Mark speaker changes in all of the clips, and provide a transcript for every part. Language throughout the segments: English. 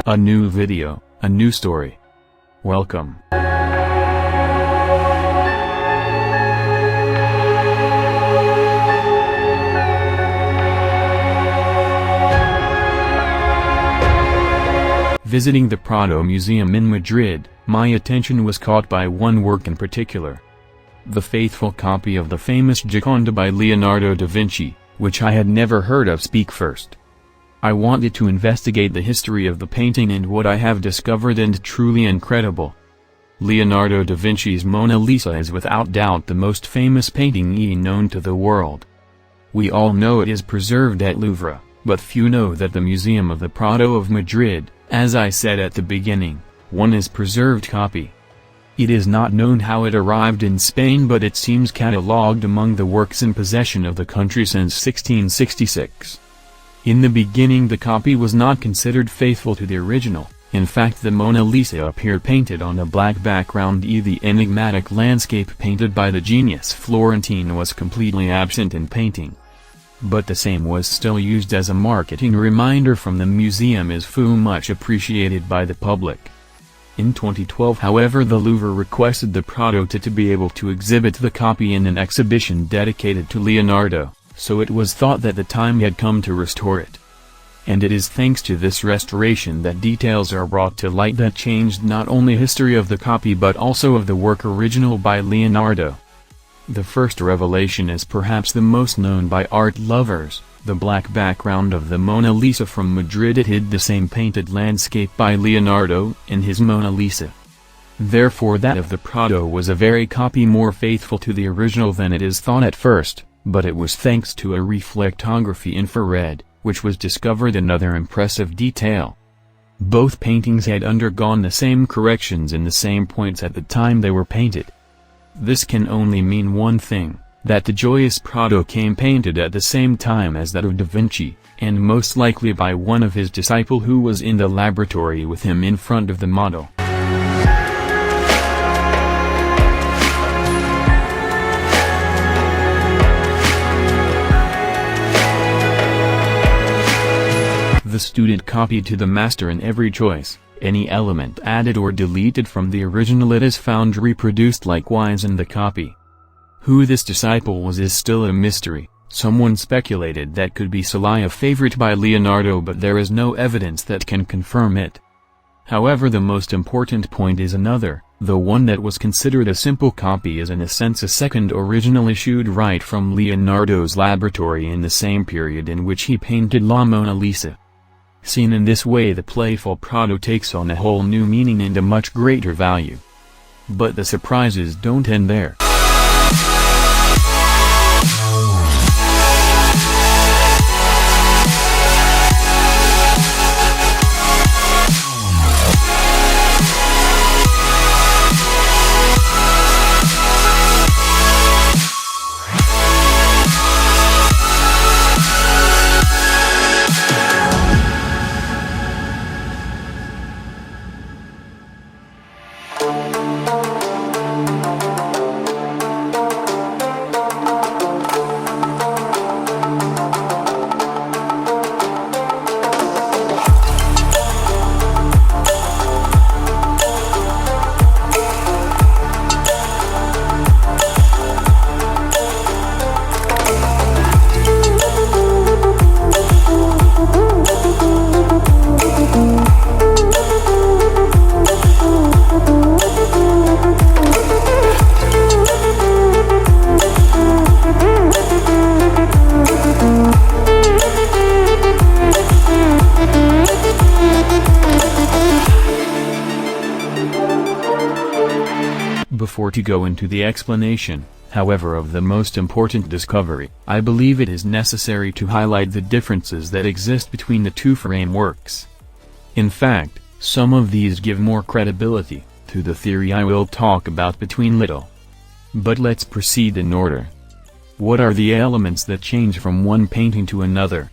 Speaker 1: A new video, a new story. Welcome. Visiting the Prado Museum in Madrid, my attention was caught by one work in particular. The faithful copy of the famous Gioconda by Leonardo da Vinci, which I had never heard of speak first. I wanted to investigate the history of the painting, and what I have discovered is truly incredible. Leonardo da Vinci's Mona Lisa is without doubt the most famous painting known to the world. We all know it is preserved at Louvre, but few know that the Museum of the Prado of Madrid, as I said at the beginning, one is preserved copy. It is not known how it arrived in Spain, but it seems catalogued among the works in possession of the country since 1666. In the beginning the copy was not considered faithful to the original. In fact, the Mona Lisa appeared painted on a black background. The enigmatic landscape painted by the genius Florentine was completely absent in painting. But the same was still used as a marketing reminder from the museum, is much appreciated by the public. In 2012, however, the Louvre requested the Prado to be able to exhibit the copy in an exhibition dedicated to Leonardo, so it was thought that the time had come to restore it. And it is thanks to this restoration that details are brought to light that changed not only history of the copy but also of the work original by Leonardo. The first revelation is perhaps the most known by art lovers. The black background of the Mona Lisa from Madrid, it hid the same painted landscape by Leonardo in his Mona Lisa. Therefore that of the Prado was a very copy more faithful to the original than it is thought at first, but it was thanks to a reflectography infrared, which was discovered another impressive detail. Both paintings had undergone the same corrections in the same points at the time they were painted. This can only mean one thing, that the joyous Prado came painted at the same time as that of da Vinci, and most likely by one of his disciples who was in the laboratory with him in front of the model. The student copied to the master in every choice. Any element added or deleted from the original it is found reproduced likewise in the copy. Who this disciple was is still a mystery. Someone speculated that could be Luyah, favorite by Leonardo, but there is no evidence that can confirm it. However, the most important point is another. The one that was considered a simple copy is in a sense a second original issued right from Leonardo's laboratory in the same period in which he painted La Mona Lisa. Seen in this way, the playful Prado takes on a whole new meaning and a much greater value. But the surprises don't end there. Before to go into the explanation, however, of the most important discovery, I believe it is necessary to highlight the differences that exist between the two frameworks. In fact, some of these give more credibility to the theory I will talk about between little. But let's proceed in order. What are the elements that change from one painting to another?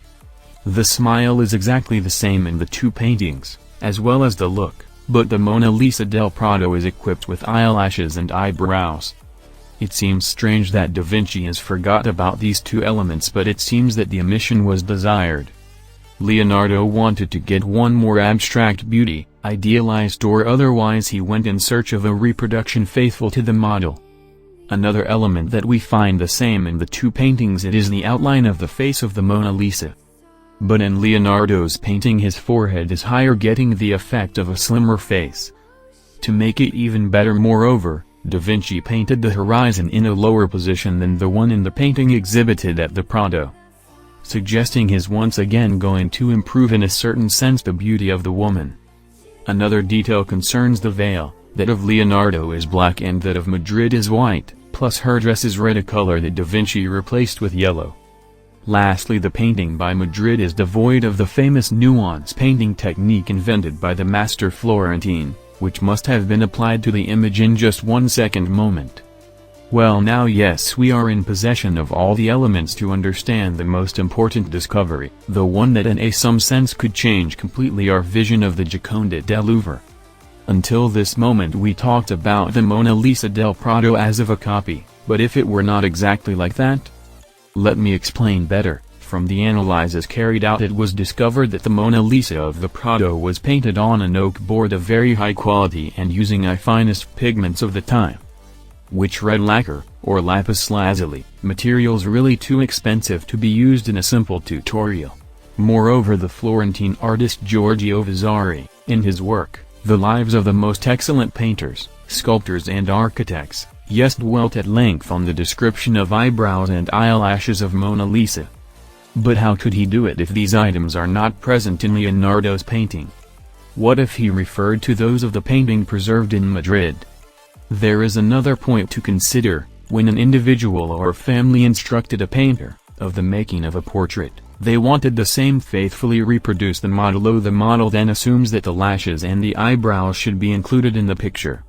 Speaker 1: The smile is exactly the same in the two paintings, as well as the look. But the Mona Lisa del Prado is equipped with eyelashes and eyebrows. It seems strange that da Vinci has forgot about these two elements, but it seems that the omission was desired. Leonardo wanted to get one more abstract beauty, idealized or otherwise. He went in search of a reproduction faithful to the model. Another element that we find the same in the two paintings, it is the outline of the face of the Mona Lisa. But in Leonardo's painting his forehead is higher, getting the effect of a slimmer face. To make it even better, moreover, Da Vinci painted the horizon in a lower position than the one in the painting exhibited at the Prado, suggesting his once again going to improve in a certain sense the beauty of the woman. Another detail concerns the veil. That of Leonardo is black and that of Madrid is white, plus her dress is red, a color that Da Vinci replaced with yellow. Lastly, the painting by Madrid is devoid of the famous nuance painting technique invented by the master Florentine, which must have been applied to the image in just 1 second moment. Well, now yes, we are in possession of all the elements to understand the most important discovery, the one that in some sense could change completely our vision of the Gioconda del Louvre. Until this moment we talked about the Mona Lisa del Prado as of a copy, but if it were not exactly like that? Let me explain better. From the analyses carried out, it was discovered that the Mona Lisa of the Prado was painted on an oak board of very high quality and using the finest pigments of the time, which red lacquer, or lapis lazuli, materials really too expensive to be used in a simple tutorial. Moreover, the Florentine artist Giorgio Vasari, in his work, The Lives of the Most Excellent Painters, Sculptors and Architects, yes, dwelt at length on the description of eyebrows and eyelashes of Mona Lisa. But how could he do it if these items are not present in Leonardo's painting? What if he referred to those of the painting preserved in Madrid? There is another point to consider. When an individual or family instructed a painter of the making of a portrait, they wanted the same faithfully reproduce the model. The model then assumes that the lashes and the eyebrows should be included in the picture.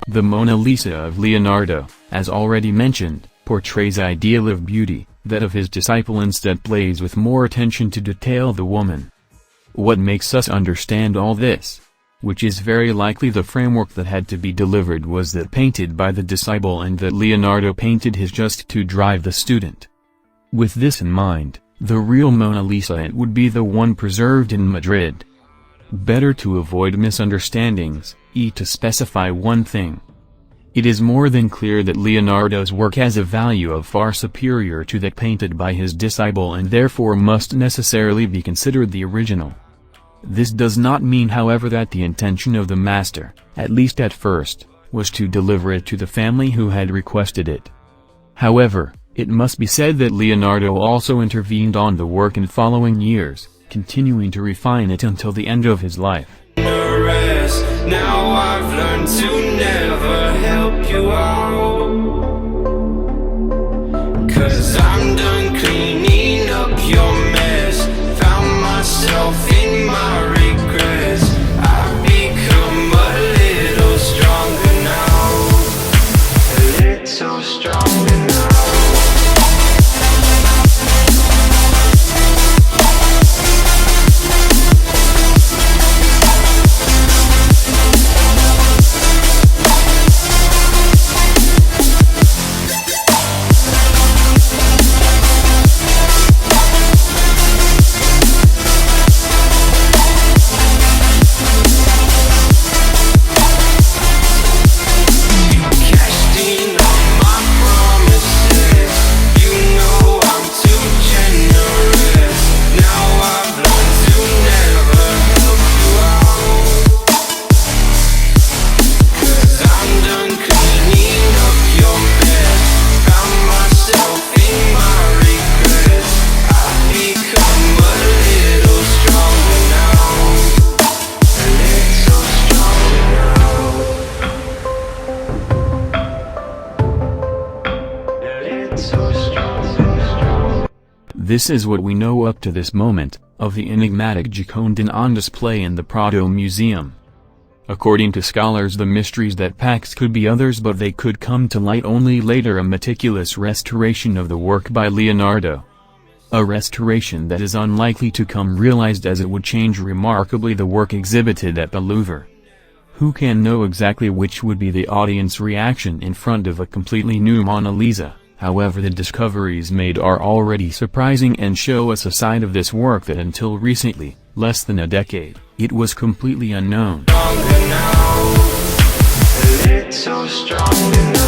Speaker 1: The Mona Lisa of Leonardo, as already mentioned, portrays the ideal of beauty. That of his disciple instead plays with more attention to detail the woman. What makes us understand all this, which is very likely the framework that had to be delivered, was that painted by the disciple and that Leonardo painted his just to drive the student. With this in mind, the real Mona Lisa, it would be the one preserved in Madrid. Better to avoid misunderstandings, to specify one thing. It is more than clear that Leonardo's work has a value of far superior to that painted by his disciple and therefore must necessarily be considered the original. This does not mean, however, that the intention of the master, at least at first, was to deliver it to the family who had requested it. However, it must be said that Leonardo also intervened on the work in following years, continuing to refine it until the end of his life.
Speaker 2: Now I've learned to never help you out, 'cause I'm done cleaning up your mess. Found myself in my regrets. I've become a little stronger now, a little stronger now.
Speaker 1: This is what we know up to this moment, of the enigmatic Gioconda on display in the Prado Museum. According to scholars, the mysteries that packed could be others, but they could come to light only later. A meticulous restoration of the work by Leonardo. A restoration that is unlikely to come realized, as it would change remarkably the work exhibited at the Louvre. Who can know exactly which would be the audience reaction in front of a completely new Mona Lisa? However, the discoveries made are already surprising and show us a side of this work that until recently, less than a decade, it was completely unknown.
Speaker 2: Stronger now, a little stronger now.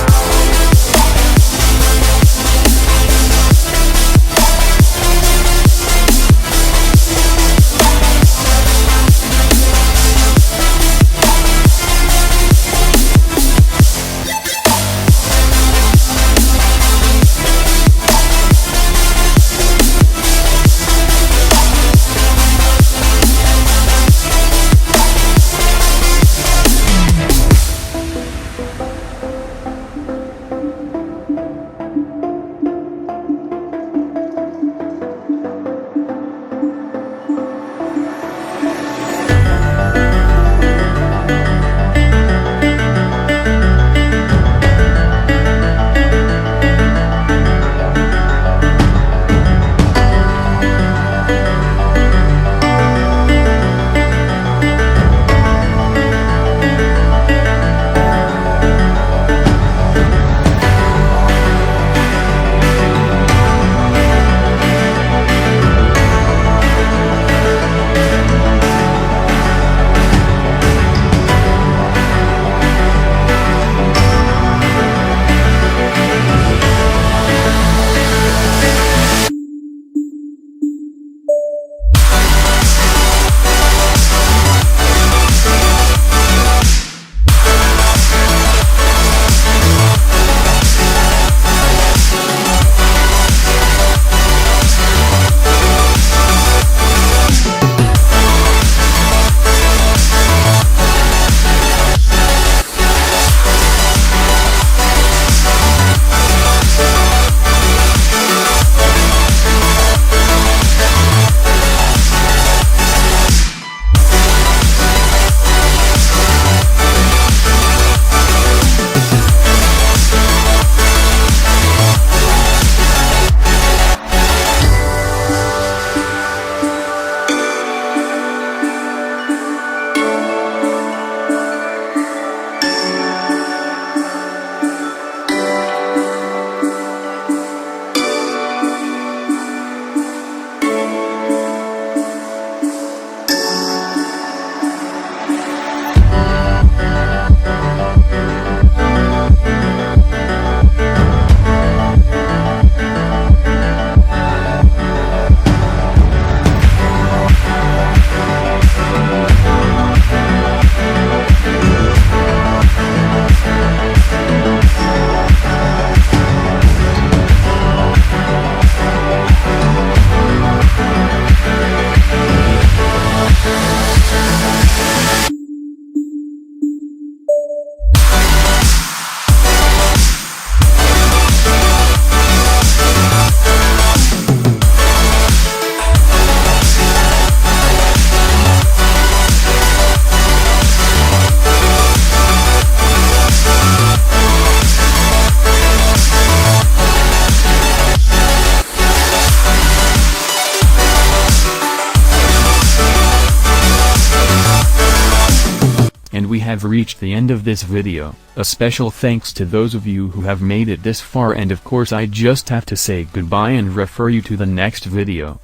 Speaker 1: And we have reached the end of this video. A special thanks to those of you who have made it this far, and of course I just have to say goodbye and refer you to the next video.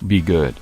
Speaker 1: Be good.